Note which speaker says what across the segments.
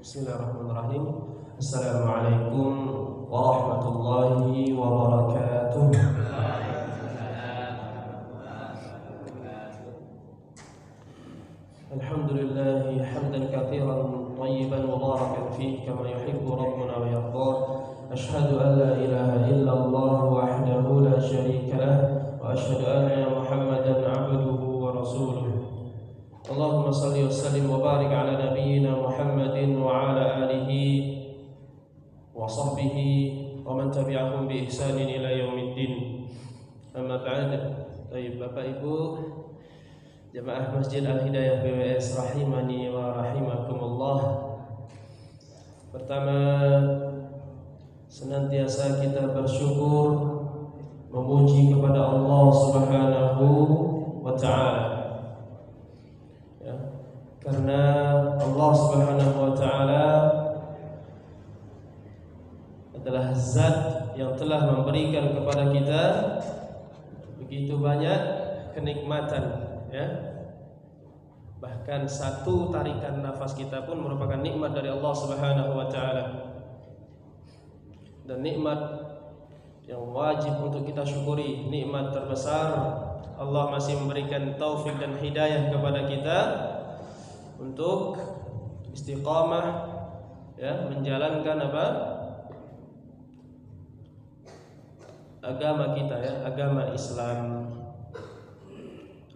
Speaker 1: Bismillahirrahmanirrahim. Assalamualaikum warahmatullahi wabarakatuh. Alhamdulillah hamdan katsiran thayyiban mubarakan fihi kama yuhibbu rabbuna wa yardah. Ashhadu an la ilaha illallah wahdahu la syarika lah wa ashhadu anna Muhammadan 'abduhu wa rasuluh. Allahumma salli wa sallim wa barik ala nabiyyina Muhammadin wa ala alihi wa sahbihi wa man tabi'ahum bi ihsanin ila yaumiddin. Amma ba'd. Baik, Bapak Ibu jemaah Masjid Al-Hidayah BWS rahimani wa rahimakumullah. Pertama, senantiasa kita bersyukur memuji kepada Allah Subhanahu wa taala. Karena Allah Subhanahu wa taala adalah zat yang telah memberikan kepada kita begitu banyak kenikmatan, ya. Bahkan satu tarikan nafas kita pun merupakan nikmat dari Allah Subhanahu wa taala. Dan nikmat yang wajib untuk kita syukuri, nikmat terbesar. Allah masih memberikan taufik dan hidayah kepada kita untuk istiqamah, ya, menjalankan apa? Agama kita, ya, agama Islam.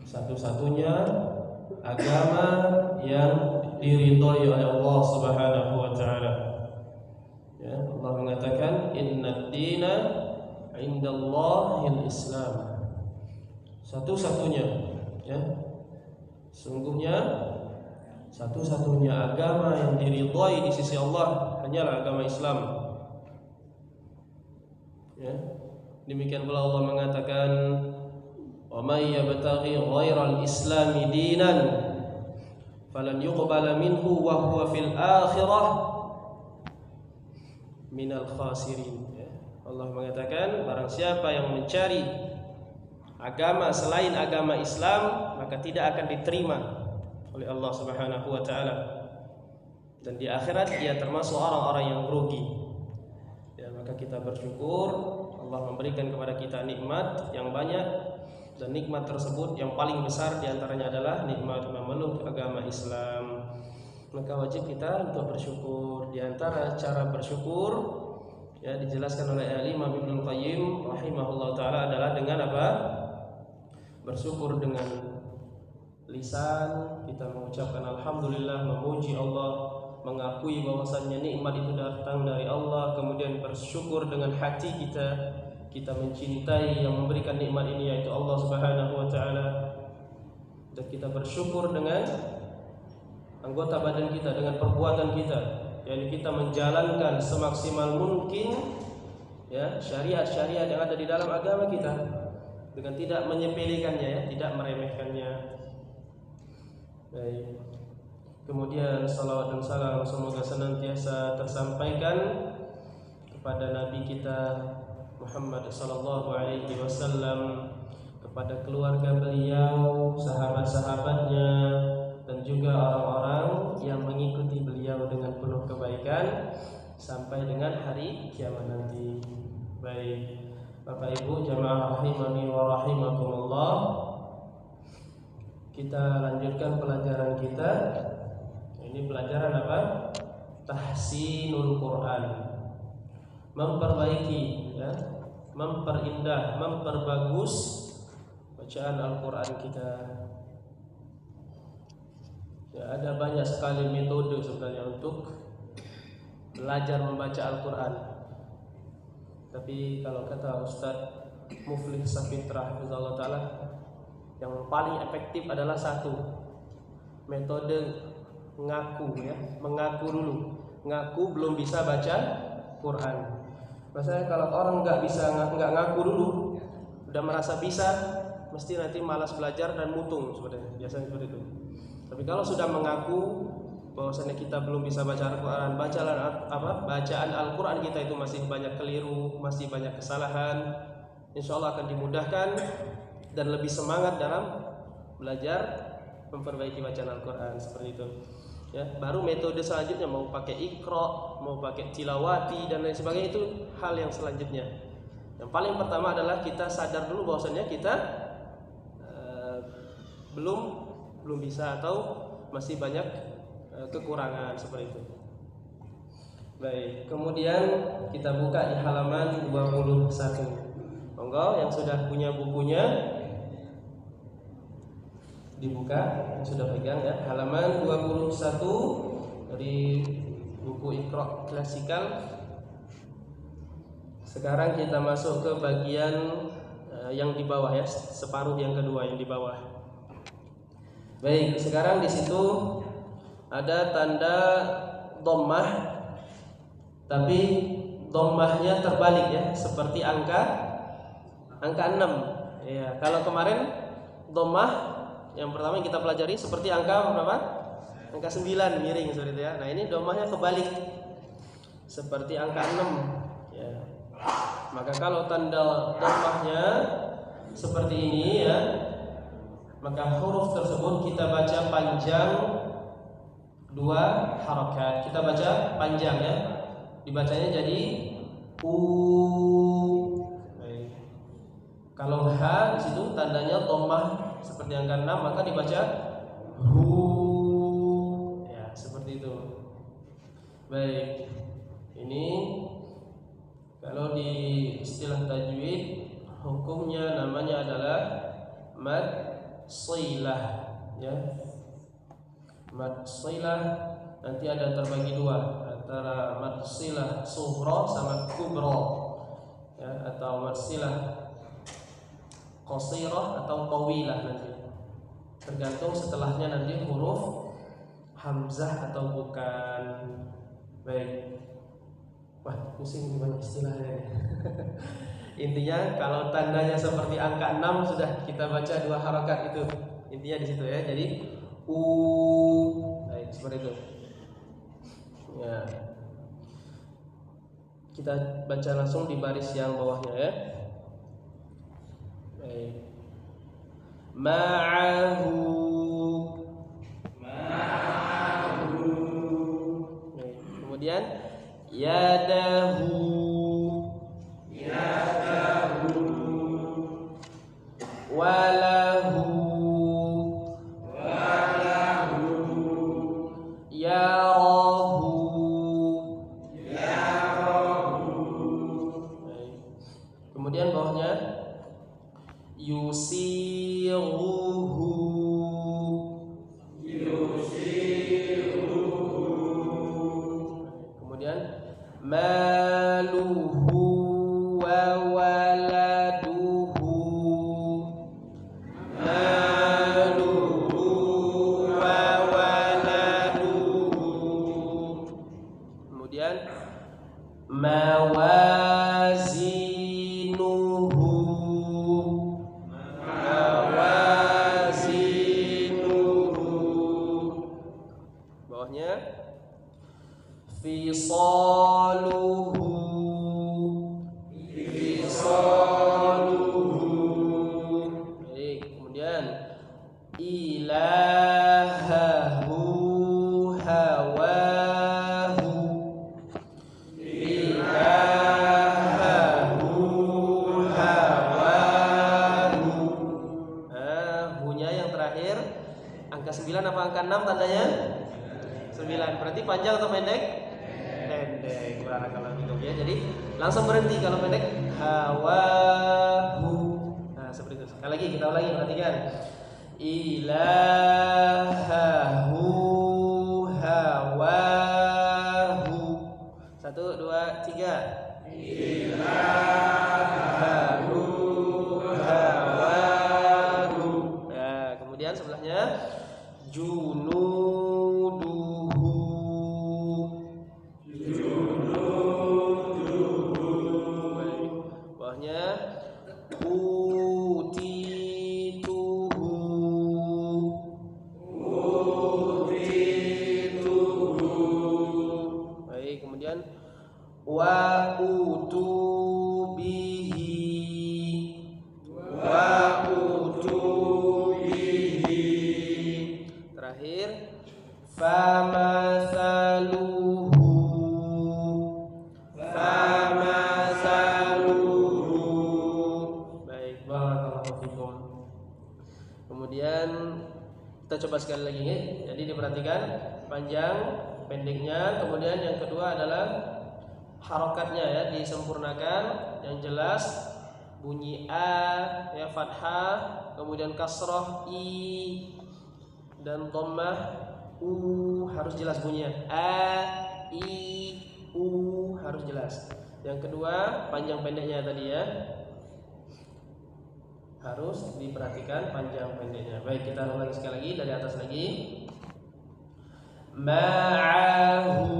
Speaker 1: Satu-satunya agama yang diridhai oleh Allah Subhanahu wa taala. Ya, Allah mengatakan innad dina 'indallahil Islam. Satu-satunya, ya. Sungguhnya satu-satunya agama yang diridhai di sisi Allah hanyalah agama Islam. Ya. Demikian pula Allah mengatakan, "Wa may yabtaghi ghairal islami dinan falan yuqbala minhu wa huwa fil akhirah minal khasirin." Ya. Allah mengatakan, barang siapa yang mencari agama selain agama Islam, maka tidak akan diterima oleh Allah Subhanahu wa taala. Dan di akhirat dia termasuk orang-orang yang rugi. Ya, maka kita bersyukur Allah memberikan kepada kita nikmat yang banyak, dan nikmat tersebut yang paling besar di antaranya adalah nikmat memeluk agama Islam. Maka wajib kita untuk bersyukur. Di antara cara bersyukur, ya, dijelaskan oleh Imam Ibnu Qayyim rahimahullah taala adalah dengan apa? Bersyukur dengan lisan, kita mengucapkan alhamdulillah, memuji Allah, mengakui bahwasannya nikmat itu datang dari Allah. Kemudian bersyukur dengan hati kita mencintai yang memberikan nikmat ini, yaitu Allah Subhanahu wa taala. Dan kita bersyukur dengan anggota badan kita, dengan perbuatan kita, yakni kita menjalankan semaksimal mungkin, ya, syariat-syariat yang ada di dalam agama kita dengan tidak menyepelekannya, ya, tidak meremehkannya. Baik. Kemudian salawat dan salam semoga senantiasa tersampaikan kepada Nabi kita Muhammad sallallahu alaihi wasallam, kepada keluarga beliau, sahabat-sahabatnya, dan juga orang-orang yang mengikuti beliau dengan penuh kebaikan sampai dengan hari kiamat nanti. Baik, Bapak Ibu jamaah rahimani wa rahimakumullah, kita lanjutkan pelajaran kita. Ini pelajaran apa? Tahsinul Quran. Memperbaiki, ya, memperindah, memperbagus bacaan Al-Quran kita. Ya, ada banyak sekali metode sebenarnya untuk belajar membaca Al-Quran. Tapi kalau kata Ustaz Muflih Safitra Hafizahullah Ta'ala, yang paling efektif adalah satu, metode ngaku, ya, mengaku dulu. Ngaku belum bisa baca Quran. Maksudnya kalau orang nggak ngaku dulu, udah merasa bisa, mesti nanti malas belajar dan mutung sebenarnya, biasanya seperti itu. Tapi kalau sudah mengaku bahwasanya kita belum bisa baca Al-Quran, bacaan Al-Quran kita itu masih banyak keliru, masih banyak kesalahan, insya Allah akan dimudahkan dan lebih semangat dalam belajar memperbaiki bacaan Al-Quran, seperti itu. Ya, baru metode selanjutnya mau pakai iqra, mau pakai tilawati dan lain sebagainya, itu hal yang selanjutnya. Yang paling pertama adalah kita sadar dulu bahwasanya kita belum bisa atau masih banyak kekurangan seperti itu. Baik, kemudian kita buka di halaman 21. Monggo yang sudah punya bukunya dibuka, yang sudah pegang ya, halaman 21 dari buku Iqra klasikal. Sekarang kita masuk ke bagian yang di bawah ya, separuh yang kedua yang di bawah. Baik, sekarang di situ ada tanda dhammah, tapi dhammahnya terbalik ya, seperti angka 6. Ya, kalau kemarin dhammah yang pertama yang kita pelajari seperti angka berapa? Angka 9 miring seperti itu ya. Nah, ini dhammahnya kebalik. Seperti angka 6 ya. Maka kalau tanda dhammahnya seperti ini ya, maka huruf tersebut kita baca panjang 2 harakat. Kita baca panjang ya. Dibacanya jadi u. Baik. Kalau h di situ tandanya dhammah seperti angka 6, maka dibaca hu. Ya, seperti itu. Baik. Ini kalau di istilah tajwid hukumnya namanya adalah mad silah ya. Mad silah nanti ada terbagi 2 antara mad silah sughra sama kubra ya, atau mad silah qasirah atau tawilah nanti. Tergantung setelahnya nanti huruf hamzah atau bukan. Baik. Wah, pusing gimana istilahnya. Intinya kalau tandanya seperti angka 6 sudah kita baca 2 harakat itu. Intinya di situ ya. Jadi u. Baik, seperti itu. Ya. Kita baca langsung di baris yang bawahnya ya. Baik. Ma'ahu. Baik. Kemudian yadahu. Walahu. Yarahu. Baik. Kemudian bawahnya yusiruhu. Kemudian maluhu wa waladuhu. Maluhu wa waladuhu. Kemudian mawazinuhu. Bawahnya fisaluhu. Baik, kemudian ilahahu hawahu. Hunya yang terakhir angka 9 apa angka 6 tandanya? 9. Berarti panjang atau pendek? Pendek. Barakallahu fikum ya. Jadi langsung berhenti kalau pendek. Hawahu. Nah, seperti itu. Sekali lagi kita ulangi, perhatikan. Ilahahu hawahu. 1 2 3. Ilahahu hawahu. Nah, kemudian sebelahnya junuduhu. Bawahnya utituhu. Baik, kemudian wa utubihi. Terakhir fama Baik, barakallahu fikum. Kemudian kita coba sekali lagi ya. Jadi diperhatikan panjang, pendeknya. Kemudian yang kedua adalah harokatnya ya, disempurnakan. Yang jelas bunyi a ya, fathah, kemudian kasrah i, dan dhammah u harus jelas bunyinya. A, i, u harus jelas. Yang kedua panjang pendeknya tadi ya, harus diperhatikan panjang pendeknya. Baik, kita ulangi sekali lagi dari atas lagi. Ma'ahu,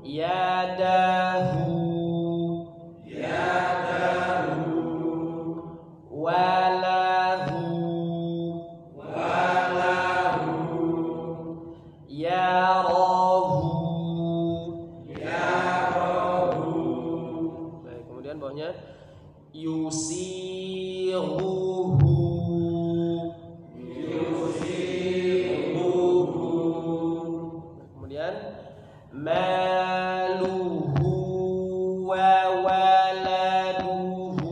Speaker 1: yadahu, walahu, yarahu. Baik, kemudian bawahnya yusiruhu, kemudian maluhu wa waladuhu,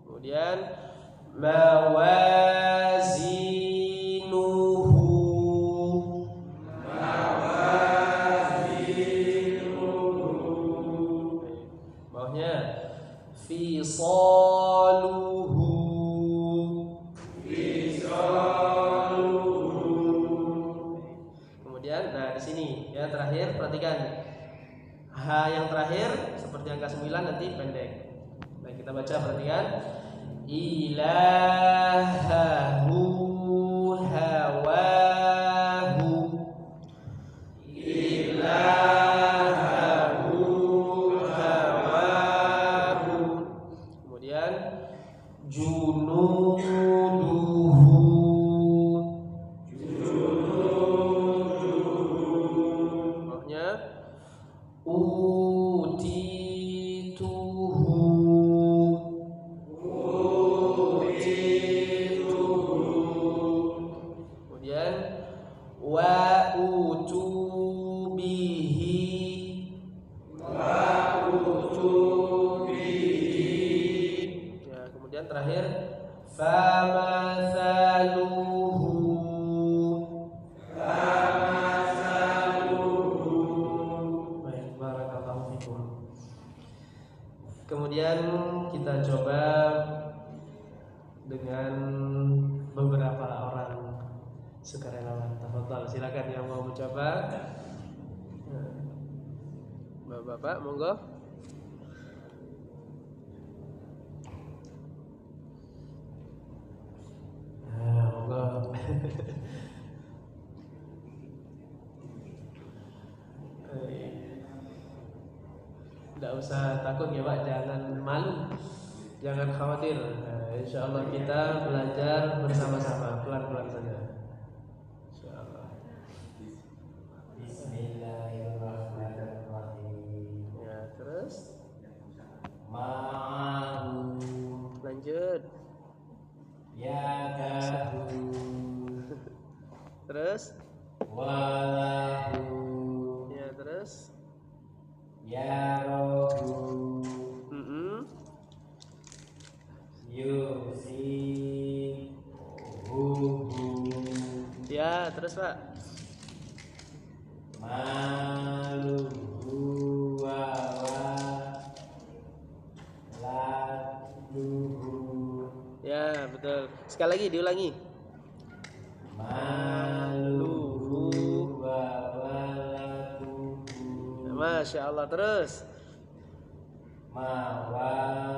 Speaker 1: kemudian mawazinuhu, bawahnya fisaluhu. Kemudian nah di sini ya terakhir perhatikan H yang terakhir seperti angka 9 nanti pendek. Baik, kita baca, perhatikan. Ilahahu hawahu, kemudian junuduhu, bawahnya utituhu, kemudian wa utubihi, ya, kemudian terakhir famathaluhu. Baik, barakallahu fikum. Kemudian kita coba dengan beberapa orang sukarelawan. Tafadhal, silakan yang mau mencoba. Bapak-bapak, monggo. Monggo. Tidak usah takut ya Pak, jangan malu, jangan khawatir. Nah, insya Allah kita belajar bersama-sama, pelan-pelan saja. Insya Allah. Bismillahirrahmanirrahim. Ya, terus ma'ahu, lanjut. Yadahu, terus walahu, ya, terus yarahu, yusiruhu, ya, terus Pak. Maluhu wa waladuhu, ya, betul. Sekali lagi diulangi. Maluhu wa waladuhu, Masya Allah. Terus mawazinuhu,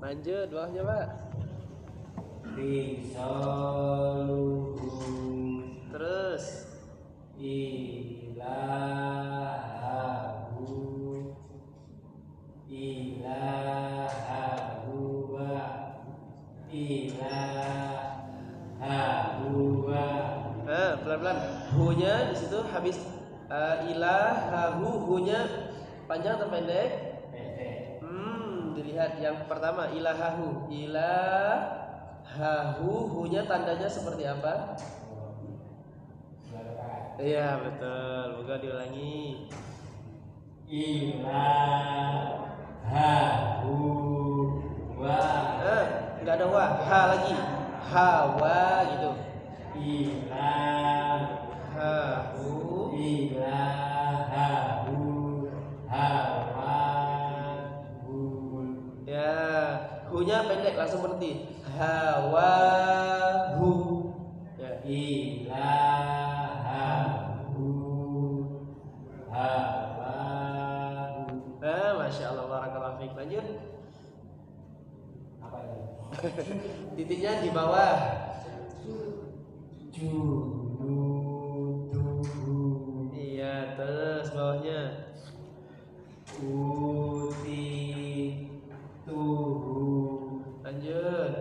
Speaker 1: lanjut bawahnya Pak. Risaluhu, terus ilahu, ilahu wa ilahu wa. Pelan-pelan. Hu-nya di situ habis ilaha ilahahu, hunya panjang atau pendek?
Speaker 2: Pendek.
Speaker 1: Dilihat yang pertama, ilahahu. Ilahahu, hunya tandanya seperti apa? Iya, betul. Moga diulangi.
Speaker 2: Ilahahu wa.
Speaker 1: Enggak ada wa, ha lagi. Hawa gitu. Ilahahu.
Speaker 2: Ilahahu hawahu.
Speaker 1: Ya, hunya pendek langsung berhenti. Hawahu. Ya,
Speaker 2: Ilahahu hawahu.
Speaker 1: Masya Allah, barakallahu fiik. Lanjut.
Speaker 2: Apa ini?
Speaker 1: Titiknya di bawah.
Speaker 2: Junuduhu.
Speaker 1: Iya, terus bawahnya.
Speaker 2: Utituhu.
Speaker 1: Lanjut.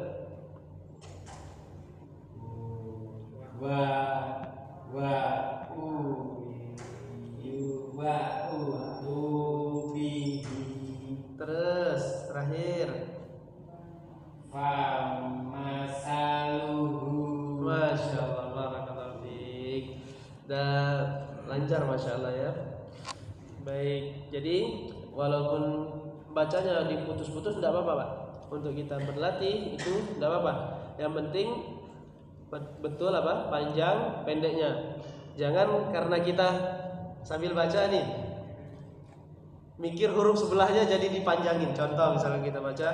Speaker 2: Utubihi.
Speaker 1: Terus terakhir.
Speaker 2: Famasaluhu.
Speaker 1: Masya Allah, barakallahu fiik. Dan lancar Masya Allah ya. Baik, jadi walaupun bacanya diputus-putus tidak apa-apa Pak. Untuk kita berlatih itu tidak apa-apa. Yang penting betul apa? Panjang pendeknya. Jangan karena kita sambil baca nih mikir huruf sebelahnya jadi dipanjangin. Contoh misalnya kita baca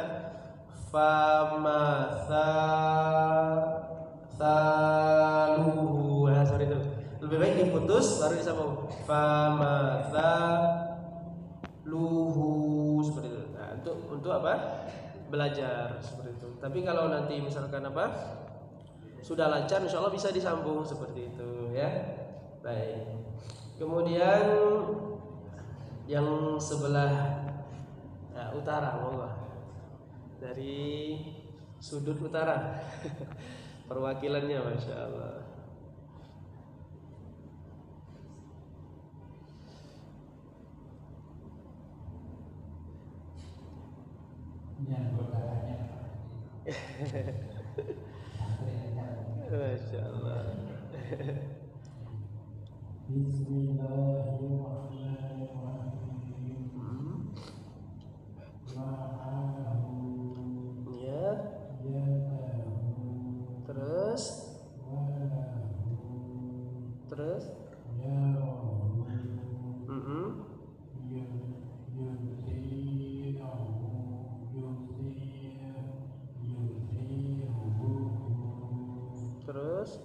Speaker 1: famasaluhu. Nah, seperti itu. Lebih baik diputus baru disambung. Famasaluhu seperti itu. Nah, untuk apa? Belajar seperti itu. Tapi kalau nanti misalkan apa? Sudah lancar, insya Allah bisa disambung seperti itu ya. Baik. Kemudian yang sebelah utara, monggo. Dari sudut utara. Perwakilannya Masya Allah.
Speaker 2: Yang godaannya.
Speaker 1: Masya Allah.
Speaker 2: Bismillahirrahmanirrahim. Ma'ahu
Speaker 1: Ya.
Speaker 2: yadahu
Speaker 1: Terus
Speaker 2: walahu
Speaker 1: terus
Speaker 2: yarahu
Speaker 1: terus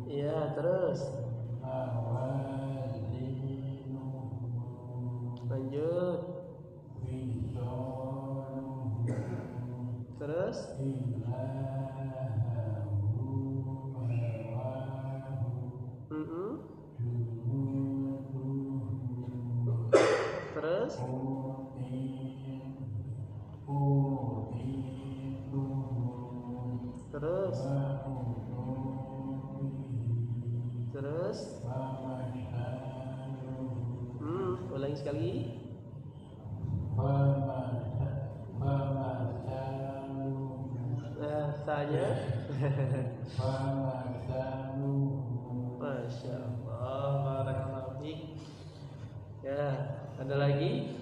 Speaker 1: ya, terus lanjut. Terus terus terus terus ulangi sekali. Tanya. Masya Allah, barakallahu fiik. Ya, ada lagi?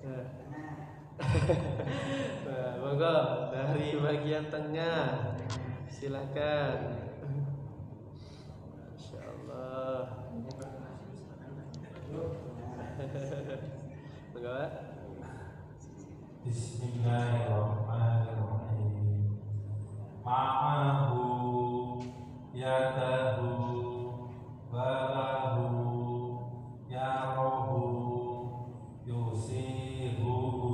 Speaker 1: Ya. Nah, monggo dari bagian tengah. Silakan. Masya Allah. Monggo, Pak.
Speaker 2: Bismillahirrahmanirrahim. Ma'ahu yadahu walahu yarahu yusiruhu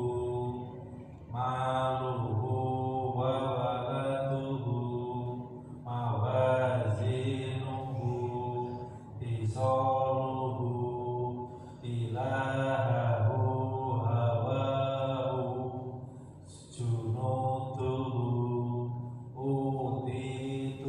Speaker 2: maluhu wa waladuhu mawazinuhu tisaluhu ilahahu hawahu junuduhu utitu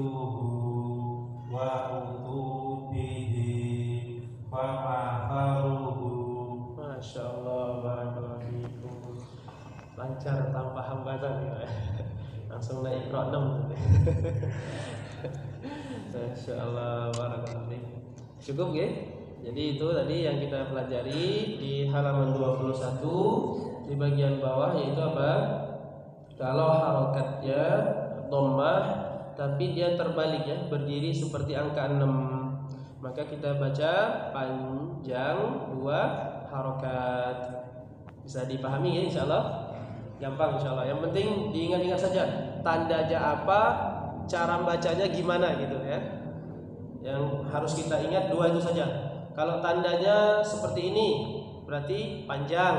Speaker 1: Masya Allah, barakallahu fiik. Cukup ya? Jadi itu tadi yang kita pelajari di halaman 21 di bagian bawah, yaitu apa? Kalau harokatnya dhammah tapi dia terbalik ya, berdiri seperti angka 6, maka kita baca panjang 2 harokat. Bisa dipahami ya insyaallah? Gampang insyaallah. Yang penting diingat-ingat saja tandanya apa, cara bacanya gimana gitu ya. Yang harus kita ingat 2 itu saja. Kalau tandanya seperti ini berarti panjang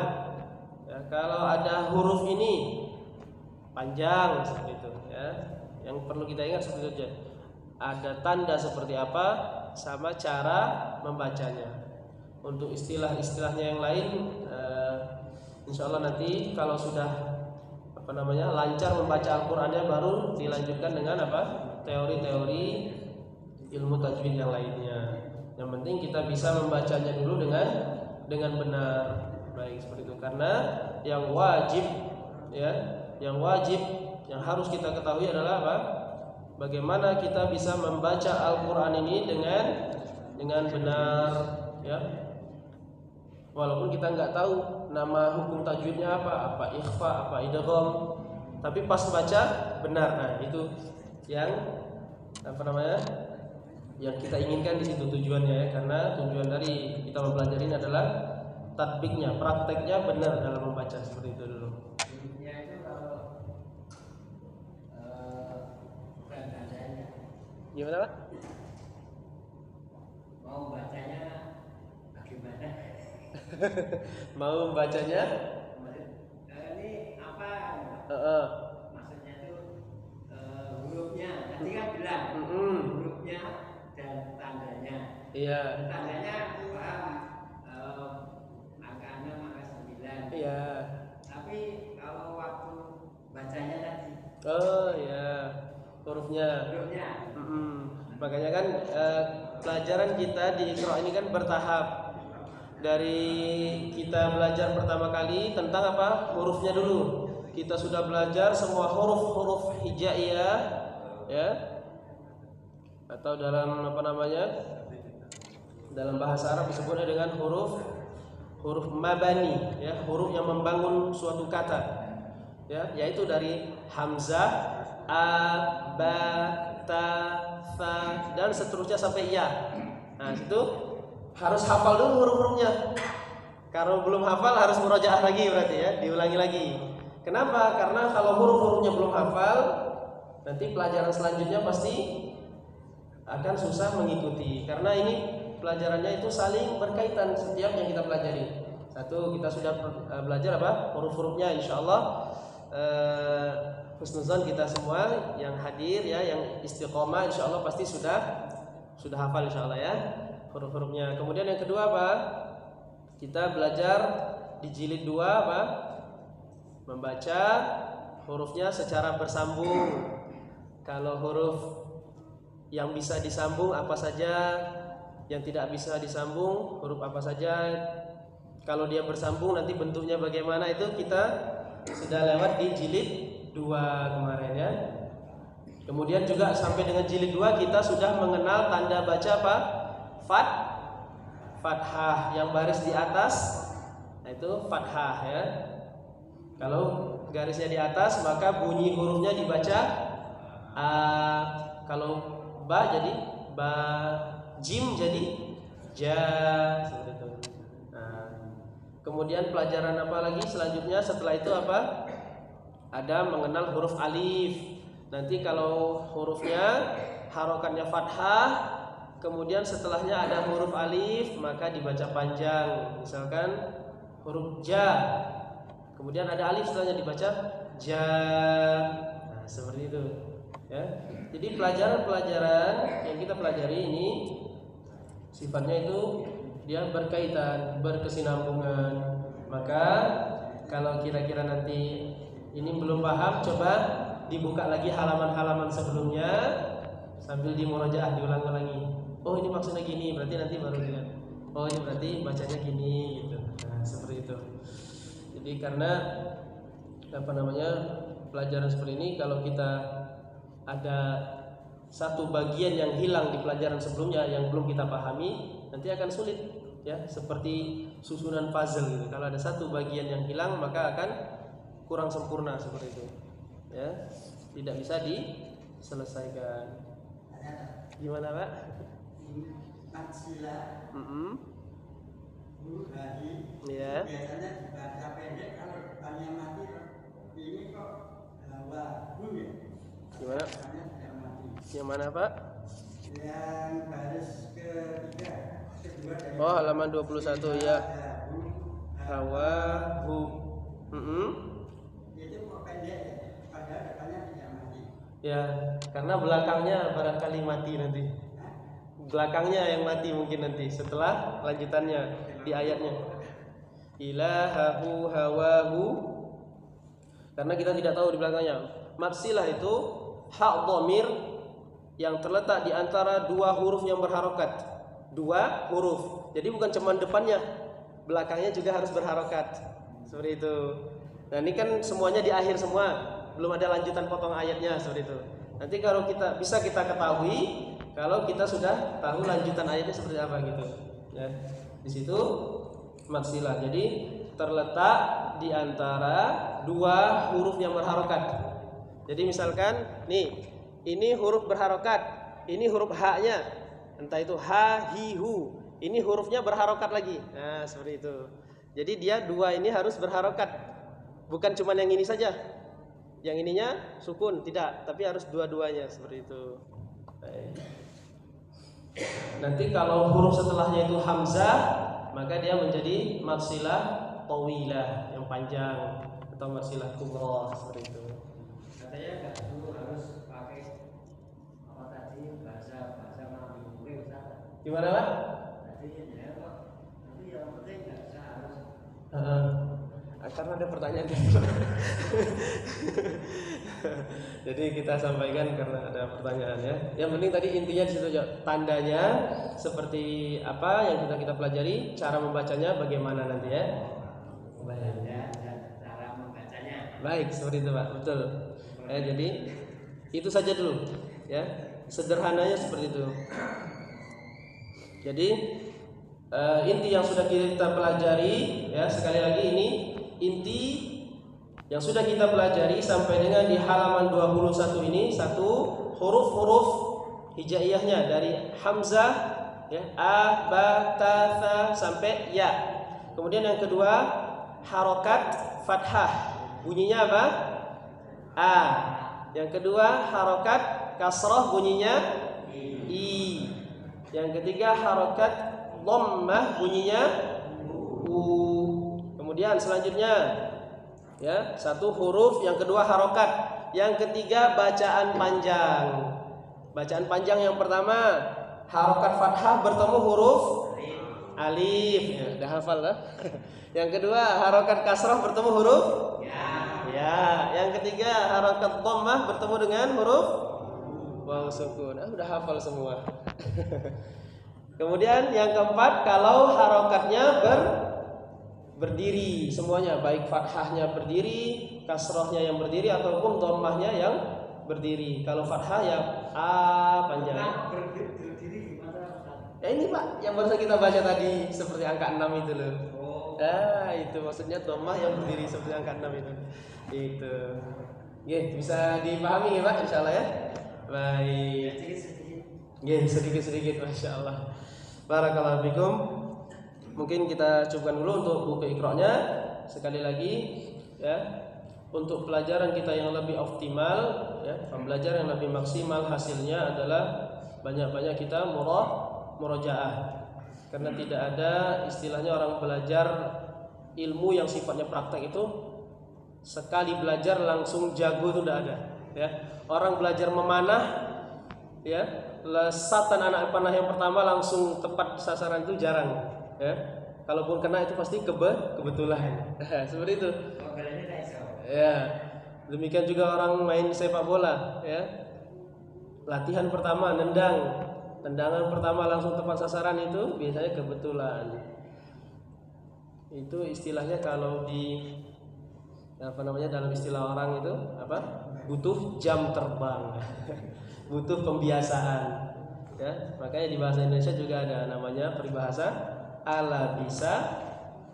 Speaker 1: ya, kalau ada huruf ini panjang seperti itu ya. Yang perlu kita ingat seperti itu saja. Ada tanda seperti apa sama cara membacanya. Untuk istilah-istilahnya yang lain insya Allah nanti kalau sudah lancar membaca Al-Qur'annya baru dilanjutkan dengan teori-teori ilmu tajwid yang lainnya. Yang penting kita bisa membacanya dulu dengan benar. Baik seperti itu. Karena yang wajib yang harus kita ketahui adalah apa? Bagaimana kita bisa membaca Al-Qur'an ini dengan benar ya. Walaupun kita nggak tahu nama hukum tajwidnya apa ikhfa, apa idgham, tapi pas baca benar. Nah, itu yang yang kita inginkan di situ tujuannya ya. Karena tujuan dari kita mempelajari ini adalah tatbiknya, prakteknya benar dalam membaca, seperti itu dulu. Gimana Pak?
Speaker 3: Mau bacanya bagaimana?
Speaker 1: Mau membacanya?
Speaker 3: Ini apa? Maksudnya itu hurufnya. Tadi kan bilang hurufnya dan tandanya.
Speaker 1: Iya.
Speaker 3: Tandanya aku paham. Angka 6, angka 9.
Speaker 1: Iya.
Speaker 3: Tapi kalau waktu bacanya tadi.
Speaker 1: Oh iya. Hurufnya. Makanya kan pelajaran kita di Iqra ini kan bertahap. Dari kita belajar pertama kali tentang apa? Hurufnya dulu. Kita sudah belajar semua huruf-huruf hijaiyah ya. Atau dalam dalam bahasa Arab disebutnya dengan huruf mabani ya, huruf yang membangun suatu kata. Ya, yaitu dari hamzah, a, ba, ta, fa dan seterusnya sampai ya. Nah, itu harus hafal dulu huruf-hurufnya. Kalau belum hafal harus murojaah lagi berarti ya, diulangi lagi. Kenapa? Karena kalau huruf-hurufnya belum hafal, nanti pelajaran selanjutnya pasti akan susah mengikuti. Karena ini pelajarannya itu saling berkaitan setiap yang kita pelajari. Satu, kita sudah belajar huruf-hurufnya, insyaallah husnuzan kita semua yang hadir ya, yang istiqomah insyaallah pasti sudah hafal insyaallah ya huruf-hurufnya. Kemudian yang kedua kita belajar di jilid 2 membaca hurufnya secara bersambung. Kalau huruf yang bisa disambung apa saja, yang tidak bisa disambung huruf apa saja. Kalau dia bersambung nanti bentuknya bagaimana, itu kita sudah lewat di jilid 2 kemarin ya. Kemudian juga sampai dengan jilid 2 kita sudah mengenal tanda baca fathah yang baris di atas. Nah, itu fathah ya. Kalau garisnya di atas maka bunyi hurufnya dibaca a. Kalau ba jadi ba, jim jadi ja, seperti itu. Nah, kemudian pelajaran apa lagi selanjutnya setelah itu ada mengenal huruf alif. Nanti kalau hurufnya harokatnya fathah, kemudian setelahnya ada huruf alif, maka dibaca panjang. Misalkan huruf ja, kemudian ada alif setelahnya dibaca ja. Nah, seperti itu ya. Jadi pelajaran-pelajaran yang kita pelajari ini sifatnya itu dia berkaitan, berkesinambungan. Maka kalau kira-kira nanti ini belum paham, coba dibuka lagi halaman-halaman sebelumnya sambil dimurojaah, diulang-ulangi. Oh, ini maksudnya gini, berarti nanti baru lihat. Oh, ini berarti bacanya gini gitu. Nah, seperti itu. Jadi karena pelajaran seperti ini kalau kita ada satu bagian yang hilang di pelajaran sebelumnya yang belum kita pahami, nanti akan sulit ya, seperti susunan puzzle gitu. Kalau ada satu bagian yang hilang maka akan kurang sempurna seperti itu. Ya, tidak bisa diselesaikan. Gimana, Pak?
Speaker 4: Maksilah hari
Speaker 1: Ya.
Speaker 4: biasanya dibaca pendek, kalau depannya mati ini kok hawa ya.
Speaker 1: Gimana?
Speaker 4: Depannya tidak mati.
Speaker 1: Yang mana, Pak?
Speaker 4: Yang baris kedua dari
Speaker 1: Oh, halaman 21 ya. Hawa hu.
Speaker 4: Itu kok pendek ya, padahal depannya tidak mati.
Speaker 1: Ya, karena belakangnya barangkali mati nanti. Belakangnya yang mati mungkin nanti setelah lanjutannya di ayatnya. Ilahahu hawahu. Karena kita tidak tahu di belakangnya. Maksilah itu hak dhamir yang terletak di antara dua huruf yang berharokat. Dua huruf. Jadi bukan cuma depannya, belakangnya juga harus berharokat. Seperti itu. Nah, ini kan semuanya di akhir semua. Belum ada lanjutan potong ayatnya seperti itu. Nanti kalau kita bisa kita ketahui kalau kita sudah tahu lanjutan ayatnya seperti apa gitu. Ya. Di situ maksilah. Jadi terletak di antara dua huruf yang berharokat. Jadi misalkan nih, ini huruf berharokat, ini huruf h-nya, entah itu ha, hi, hu. Ini hurufnya berharokat lagi. Nah, seperti itu. Jadi dia dua ini harus berharokat. Bukan cuma yang ini saja. Yang ininya sukun, tidak, tapi harus dua-duanya seperti itu. Baik. Nanti kalau huruf setelahnya itu hamzah, maka dia menjadi maksilah tawilah yang panjang atau maksilah kubra seperti itu.
Speaker 3: Katanya nggak perlu harus pakai apa tadi bahasa Melayu Ustaz.
Speaker 1: Gimana, Pak?
Speaker 3: Tadi ya kok. Tapi yang penting nggak usah harus.
Speaker 1: Karena ada pertanyaan. Jadi kita sampaikan karena ada pertanyaan ya. Yang penting tadi intinya di situ, tandanya seperti apa yang kita pelajari, cara membacanya bagaimana nanti ya.
Speaker 3: Cara membacanya.
Speaker 1: Baik, seperti itu, Pak. Betul. Jadi itu saja dulu ya. Sederhananya seperti itu. Jadi inti yang sudah kita pelajari ya, sekali lagi ini inti yang sudah kita pelajari sampai dengan di halaman 21 ini, satu huruf-huruf hijaiyahnya dari hamzah ya, a, ba, ta, tha sampai ya. Kemudian yang kedua harokat fathah, bunyinya apa? A. Yang kedua harokat kasrah, bunyinya i. Yang ketiga harokat dhammah, bunyinya u. Kemudian selanjutnya ya, satu huruf, yang kedua harokat, yang ketiga bacaan panjang. Bacaan panjang yang pertama harokat fathah bertemu huruf alif, ya, udah hafal lah. Yang kedua harokat kasrah bertemu huruf ya. Yang ketiga harokat dhammah bertemu dengan huruf waw sukun. Udah hafal semua. Kemudian yang keempat, kalau harokatnya berdiri semuanya, baik fathahnya berdiri, kasrohnya yang berdiri ataupun dhammahnya yang berdiri. Kalau fathah ya a panjang.
Speaker 3: Berdiri gimana Ustaz?
Speaker 1: Ya ini Pak, yang baru kita baca tadi seperti angka 6 itu loh. Itu maksudnya dhammah yang berdiri seperti angka 6 itu. Itu. Bisa dipahami ya Pak, insyaallah ya. Baik. Sedikit-sedikit, Masya Allah. Barakallahu fikum. Mungkin kita cukupkan dulu untuk buku Iqra-nya. Sekali lagi ya, untuk pelajaran kita yang lebih optimal ya, pembelajaran yang lebih maksimal hasilnya adalah banyak-banyak kita murojaah. Karena tidak ada istilahnya orang belajar ilmu yang sifatnya praktek itu sekali belajar langsung jago, itu tidak ada ya. Orang belajar memanah ya, lesatan anak panah yang pertama langsung tepat sasaran itu jarang ya. Kalaupun kena itu pasti kebetulan. Seperti itu. Ya. Demikian juga orang main sepak bola ya. Latihan pertama nendang, tendangan pertama langsung tepat sasaran itu biasanya kebetulan. Itu istilahnya kalau di dalam istilah orang itu apa? butuh jam terbang, butuh pembiasaan. Ya, makanya di bahasa Indonesia juga ada namanya peribahasa ala bisa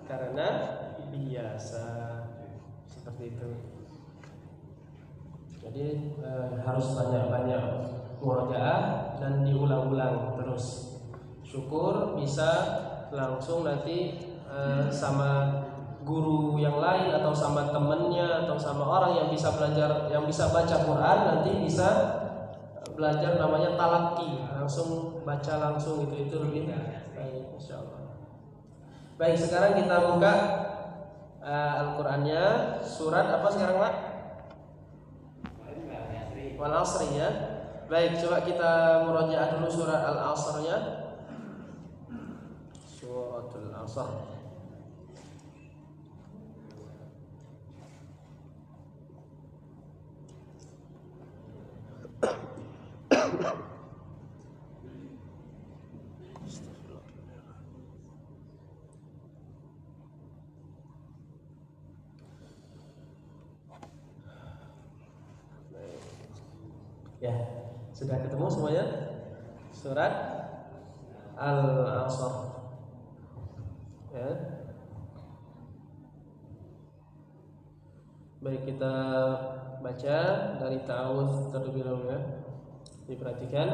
Speaker 1: karena biasa, seperti itu. Jadi harus banyak-banyak murojaah dan diulang-ulang terus. Syukur bisa langsung nanti sama guru yang lain atau sama temennya atau sama orang yang bisa belajar, yang bisa baca Quran, nanti bisa belajar namanya talaki, langsung baca langsung, itu lebih baik insyaallah. Baik, sekarang kita buka Al-Qur'annya, surat apa sekarang Pak? Wal Asri ya. Baik, coba kita murojaah dulu surat Al-Asr-nya. Suratul Asr. Ya, sudah ketemu semuanya? Surat Al-Asr. Ya. Baik, kita baca dari ta'awudz terlebih dahulu ya. Diperhatikan.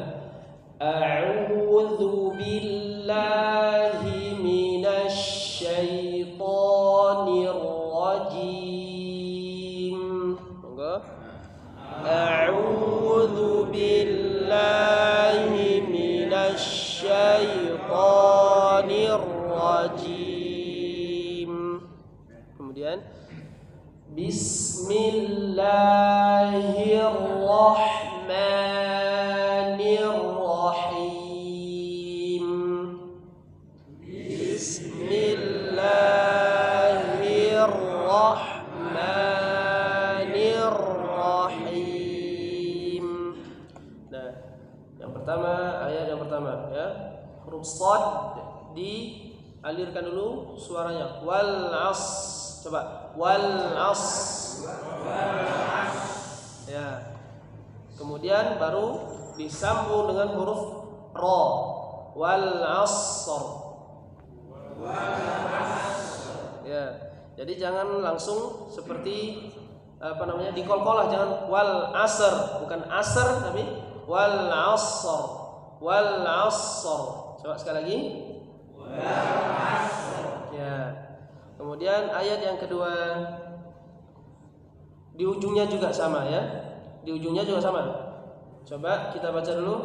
Speaker 1: A'udzu billahi minasy syaithanir rajim. Monggo. A'udzu billahi minasy syaithanir rajim. Kemudian Bismillahirrahmanirrahim. Bismillahirrahmanirrahim. Nah, yang pertama, ayat yang pertama ya, huruf shad dialirkan dulu suaranya. Wal as. Coba wal as. Ya. Kemudian baru disambung dengan huruf ra. Wal asr. Ya. Jadi jangan langsung seperti dikol-kolah, jangan wal asr, bukan asr tapi wal asr. Wal asr. Coba sekali lagi. Wal asr. Ya. Kemudian ayat yang kedua, di ujungnya juga sama ya. Di ujungnya juga sama. Coba kita baca dulu.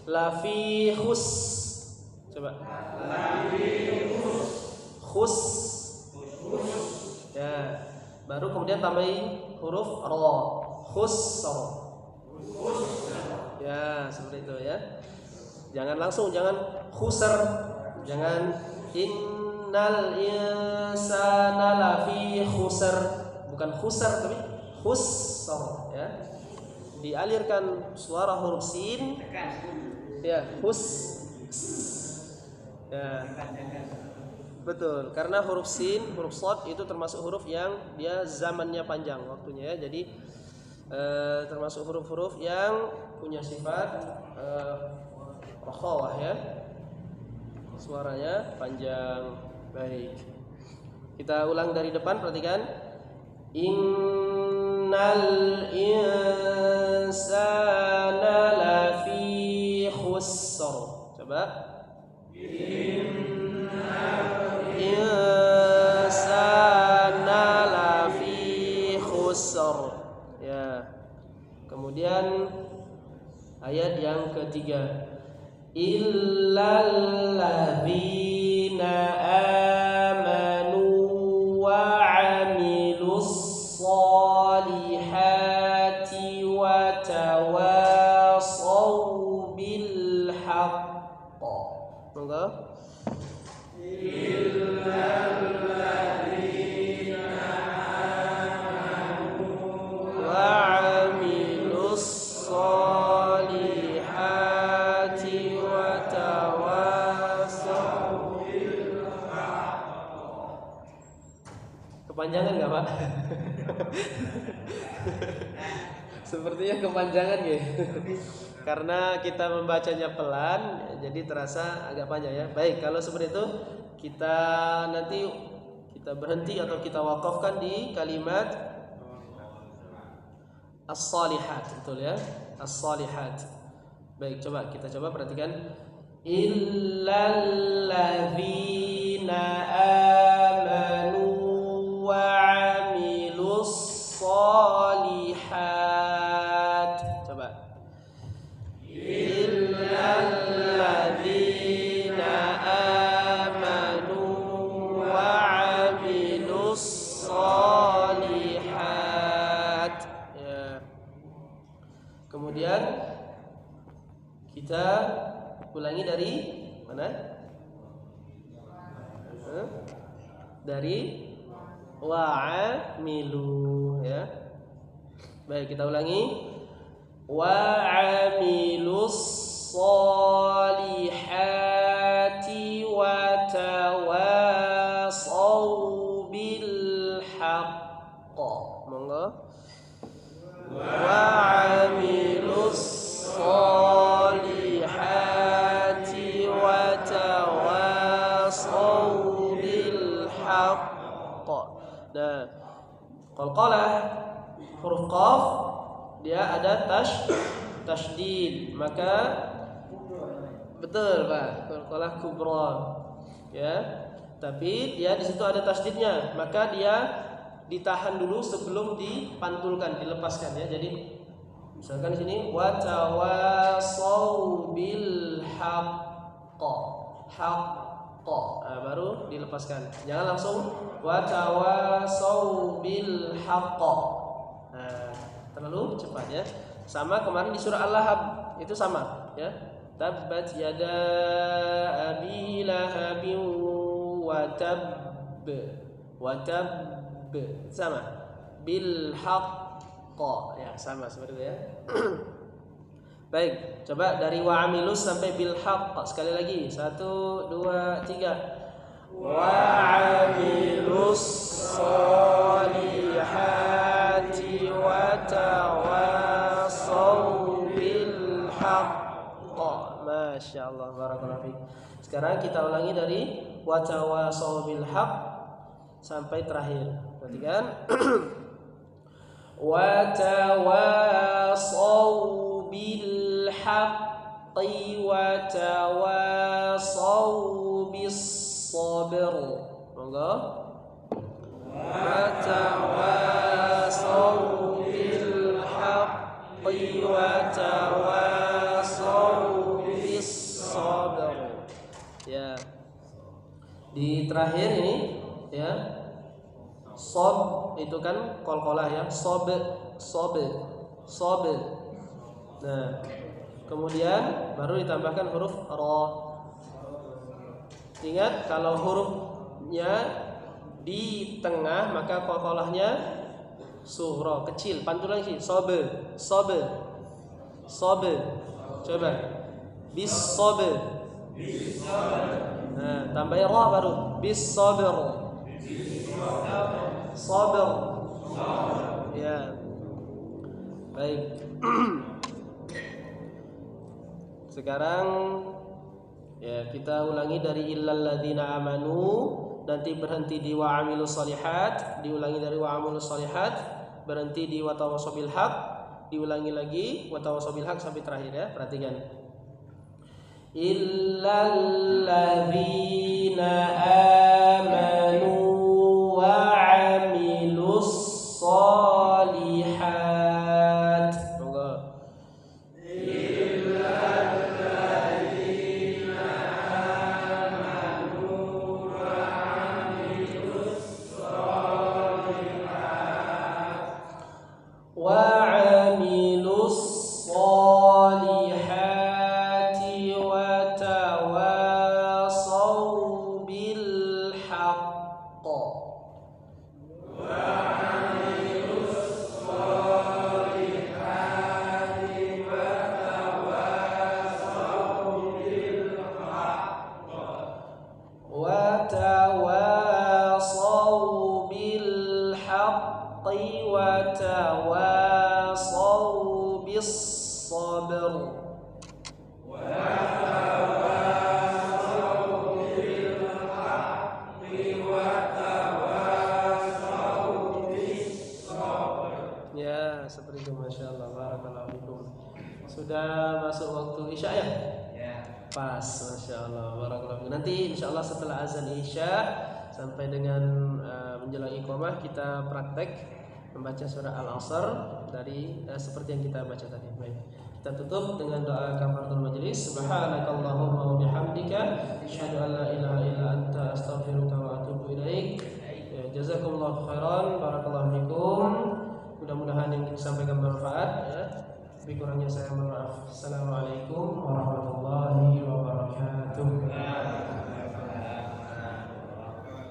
Speaker 1: Lafi khus. Coba. Lafi khus. Khus. Ya. Baru kemudian tambahin huruf ra. Khusr. Ya, seperti itu ya. Jangan langsung, jangan khusr. Jangan innal insana lafi khusr, bukan khusr tapi khusr ya. Dialirkan suara huruf sin ya, hus ya. Betul, karena huruf sin, huruf shad itu termasuk huruf yang dia zamannya panjang waktunya ya. Jadi termasuk huruf-huruf yang punya sifat rakhawah ya. Suaranya panjang. Baik. Kita ulang dari depan, perhatikan. Innal insana lafi khusr. Coba. Innal insana lafi khusr. Ya. Kemudian ayat yang ketiga. Illal ladzina amanu wa 'amilus shalihati wa tawassaw bil haqq. Monggo. Illal ladzina amanu wa 'amilus shalihati wa tawassaw bil haqq. Kepanjangan enggak, Pak? Sepertinya kepanjangan ya. Karena kita membacanya pelan, jadi terasa agak panjang ya. Baik, kalau seperti itu kita nanti kita berhenti atau kita wakafkan di kalimat as-salihat, betul ya? As-salihat. Baik, kita coba perhatikan. Illalladzina amanu wa 'amilus shalihat. Coba. Illalladzina amanu wa 'amilus shalihat. Ya. Kemudian kita ulangi dari mana? Dari wa'amilu ya. Baik, kita ulangi. Wa'amilus solihati wa tawasaw bil haqq. Monggo. Wa'amilus solihati wa tawasaw bil haqq. Nah, qalqalah huruf qaf dia ada tasydid, maka betul Pak, qalqalah kubra ya. Tapi dia di situ ada tasydidnya, maka dia ditahan dulu sebelum dipantulkan, dilepaskan ya. Jadi misalkan di sini wa tawasaw bil haqq. Nah, baru dilepaskan. Jangan langsung wa tawasaw bil haqq. Nah, terlalu cepat ya. Sama kemarin di surah Al-Lahab itu sama ya. Tabbat yada abi lahabin wa tabb. Sama bil haqq ya, sama seperti itu ya. Baik, coba dari wa'amilus sampai bil haqq sekali lagi. 1 2 3. Wa'amilus solihati wa tawasaw bil haqq. Masya Allah, barakallahu fiik. Sekarang kita ulangi dari wa tawasaw bil haqq sampai terakhir. Perhatikan. Wa tawasaw bil haqqi wa tawasaw bis sabr. Monggo. Wa tawasaw bil haqqi wa tawasaw bis sabr. Ya. Di terakhir ini ya. Sob itu kan qalqalah ya. Sob. Nah, kemudian baru ditambahkan huruf ra. Ingat kalau hurufnya di tengah maka qalqalahnya sughra, kecil. Pantulan sih. Sob. Coba. Bis sabr. Nah, tambahin ra baru. Bis sabr. Sabr. Ya. Baik. Sekarang ya kita ulangi dari illalladzina amanu, nanti berhenti di wa'amilus shalihat, diulangi dari wa'amilus shalihat, berhenti di wa tawasaw bil haqq, diulangi lagi wa tawasaw bil haqq sampai terakhir ya. Perhatikan. Illalladzina amanu wa 'amilus shalihat. Monggo. Illalladzina amanu wa 'amilus shalihat wa 'amilus salihati wa tawasaw bil ya?
Speaker 3: Ya.
Speaker 1: Pas, masya Allah. Barakallahu. Nanti insya Allah setelah azan isya sampai dengan menjelang iqamah kita praktek membaca surah Al-Asr dari seperti yang kita baca tadi. Baik. Kita tutup dengan doa kafaratul majelis. Subhanakallahumma wa bihamdika asyhadu an la ilaha illa anta astaghfiruka wa atubu ilaik. Jazakumullahu khairan. Barakallahu fiikum.